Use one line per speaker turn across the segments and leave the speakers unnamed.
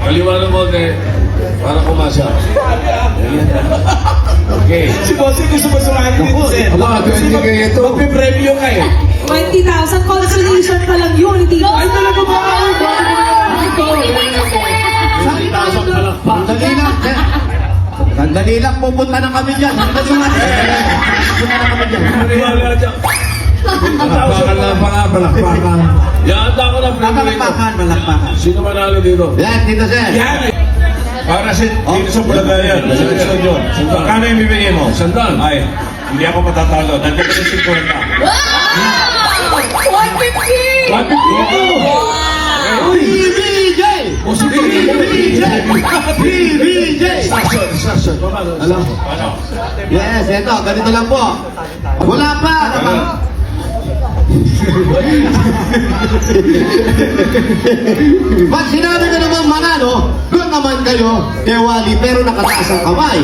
Kaliwanag mo, para kumasa. Okay.
Si Bossing gusto mo sumali dito, Sen.
Aba, 20 kayo ito.
Magpipremyo ka eh.
20,000 consolation pa lang yun, hindi ko.
Ay, talaga ba?
Sandali lang. Sandali lang, pupunta na kami dyan. Pupunta na kami dyan.
Maniwala dyan.
Palakpakan lang pa nga, palakpakan. Yata ko ng premium ito.
Malakpakan.
Sino manalo dito?
Yan, dito sir.
Yan.
Para dito sa Bulagayan, sa Studio.
Kano yung bibigay mo?
Sandal.
Ay, hindi ako matatalo. Nandiyan ko yung 50.
Wow! 150!
150!
PBJ! PBJ!
Sasyon.
Alam mo?
Ano?
Yes, eto, ganito lang po. Wala pa. Pag sinabi ko naman manalo, doon naman kayo kay Wally pero nakataas ang kamay.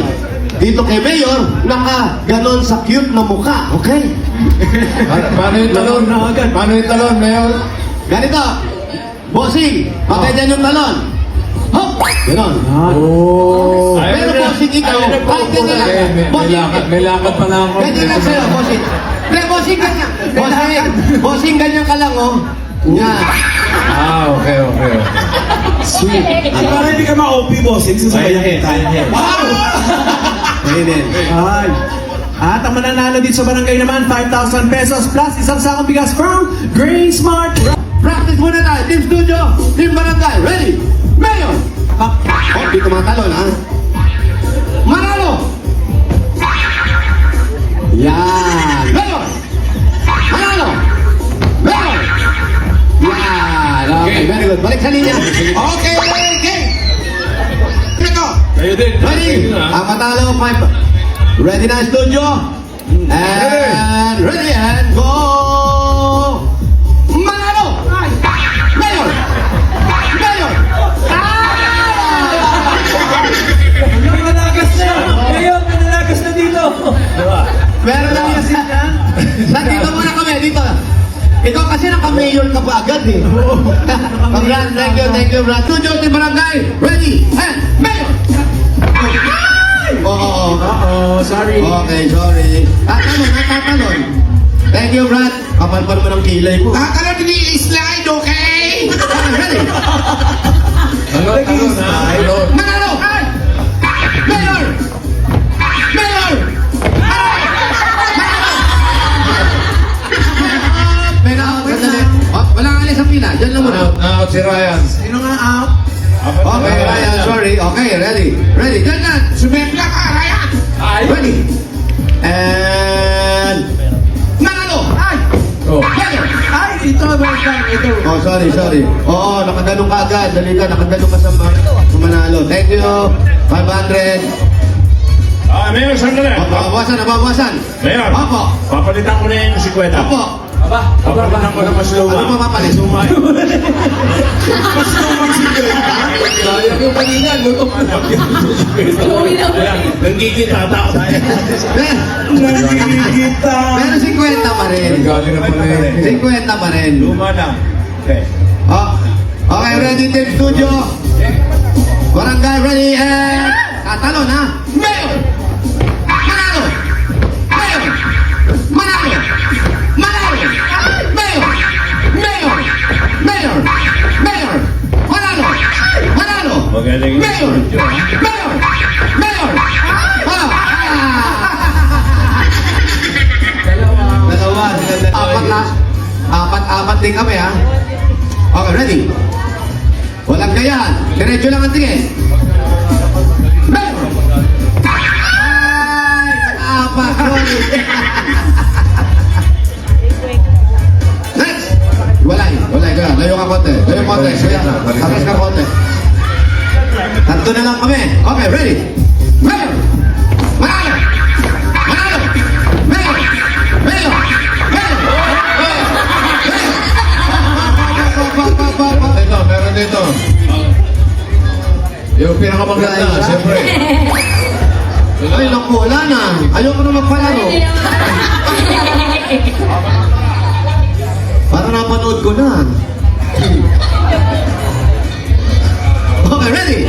Dito kay Mayor, naka-ganon sa cute na mukha. Okay?
Paano yung talon? Paano yung talon, Mayor?
Ganito. Bossing, maganda yung talon. Hop! Ganon.
Oh.
Pero bossing ikaw, kahit ganyan lang.
May lakad pa lang ako.
Ganyan lang sa'yo, bossing. Pero bossing ganyan. Bossing ganyan ka lang, oh. Yan.
Okay.
Sweet.
Para hindi ka ma-OP, Bossing. Sasabayan kita.
Wow! Ayun.
Ay. At ang mananalo dito sa barangay naman, 5,000 pesos plus isang sakong bigas from Green Smart.
Practice muna tayo. Team Studio, Team Barangay. Ready? Mayor! Oh, dito mga talon, ha? Manalo! Yan! Mayor! Manalo! Mayor! Yan! Okay, very good. Balik sa linya. Okay! Treko!
Kayo din.
Ready? Ang matalo, 5. Ready na, Studio? And ready and go! Manalo! Mayor! Mayor!
Mananagas na! Ngayon, mananagas na dito!
Meron lang yan siya. Nandito muna kami, dito. Ikaw kasi naka-mayor ka pa agad eh. Congrats, thank you, Brad. Studio, Team Barangay, ready, and mayor! Oo.
Sorry.
Okay, sorry. Tatalon. Thank you, Brad. Kapal pa naman ang kilay ko.
Tatalon ni slide, okay?
Okay, ready?
Talon.
Manalo! Mayor! Mayor! May na-out ka dali. Walang alis sa pila. Diyan lang muna.
Out si Ryan.
Sino nga out?
Okay, Ryan, sorry. Okay, ready. Diyan na.
Sumempla ka, Ryan!
Ready. And... Manalo!
Oh.
Mayor!
Ay, ito, ito.
Oh, sorry. Oo, nakadalong ka agad. Dali ka, nakadalong ka sa manalo. Thank you. 500.
Mayor, sandali.
Nababawasan.
Mayor,
Opo.
papalitan ko na yung 50.
Opo.
Papalitan ko na mas luma.
Ano pa papalit?
Sayang yung kanina, luto ka na.
Nanggigita tao.
Pero
Nanggigita.
50 pa rin.
Galing na pala eh.
50 pa rin.
Luma na. Okay.
Oh. Okay, ready, Team Studio. Barangay ready and... Tatalon, ha? Mayor! Manalo! Mayor! Manalo! Manalo! Mayor! Manalo!
Magaling yung
Mayor!
studio.
Mayor! Dalawa. Apat na. Apat din kami, ha? Okay, ready? Walang gayahan. Diretso lang ang tingin. Mayor! Ay! Apat. Sorry. Next! Walay. Layo ka konti. Atas ka konti. Tanto na lang kami. Okay, ready? Mayor! Manalo! Mayor!
Meron dito. Yung pinakamaganda, siyempre.
Ay, naku, wala na. Ayoko na magpalaro. Para napanood ko na. Okay, ready?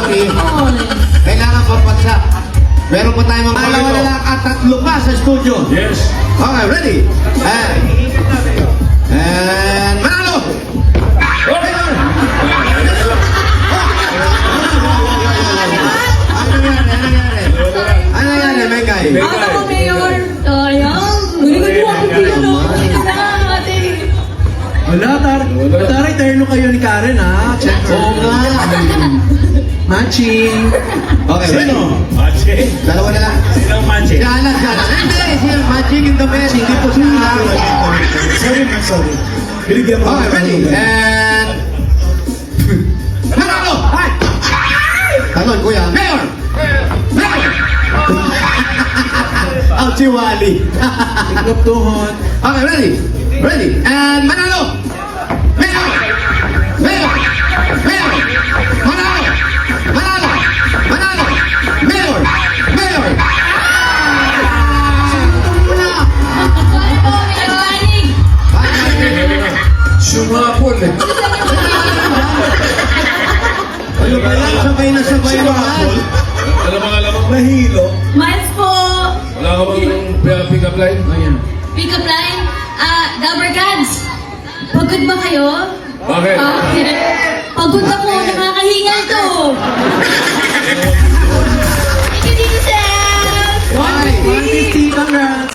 sorry. Kailangan papagsak. Meron pa tayong mga dalawa na lang at tatlo pa sa studio.
Yes.
Okay, ready? And manalo! Ano nangyari, Megay?
Out ako, Mayor. Sayang. Galingan mo ako dito, no? Ito na, ate.
Wala, taray, terno kayo ni Karen, ha? Check.
Oo nga.
Matching.
Okay, ready?
Matching.
Dalawa na lang.
Silang matching.
Siya. Hindi, siya matching in the bed. Hindi po sila.
Sorry, man, sorry. Binigyan mo.
Okay, ready? And... Manalo! Hi! Talon, kuya. Mayor! Mayor! Ang chiwali.
Iklop tuhon.
Okay, ready? Ready? And manalo! Mayor! Mayor! Mayor! Manalo! Manalo! Manalo! Mayor! Mayor!
Sumapol eh.
Ano ba yan? Sabay na sabay naman.
Alam mo,
Nahilo.
Miles po.
wala ka bang pick up line? Ayan.
Pick up line. Dabber Cats. Pagod ba kayo?
Bakit?
Pagod ako. Nakakahingal to. Thank you, Tito Sam.
Why?
150, congrats.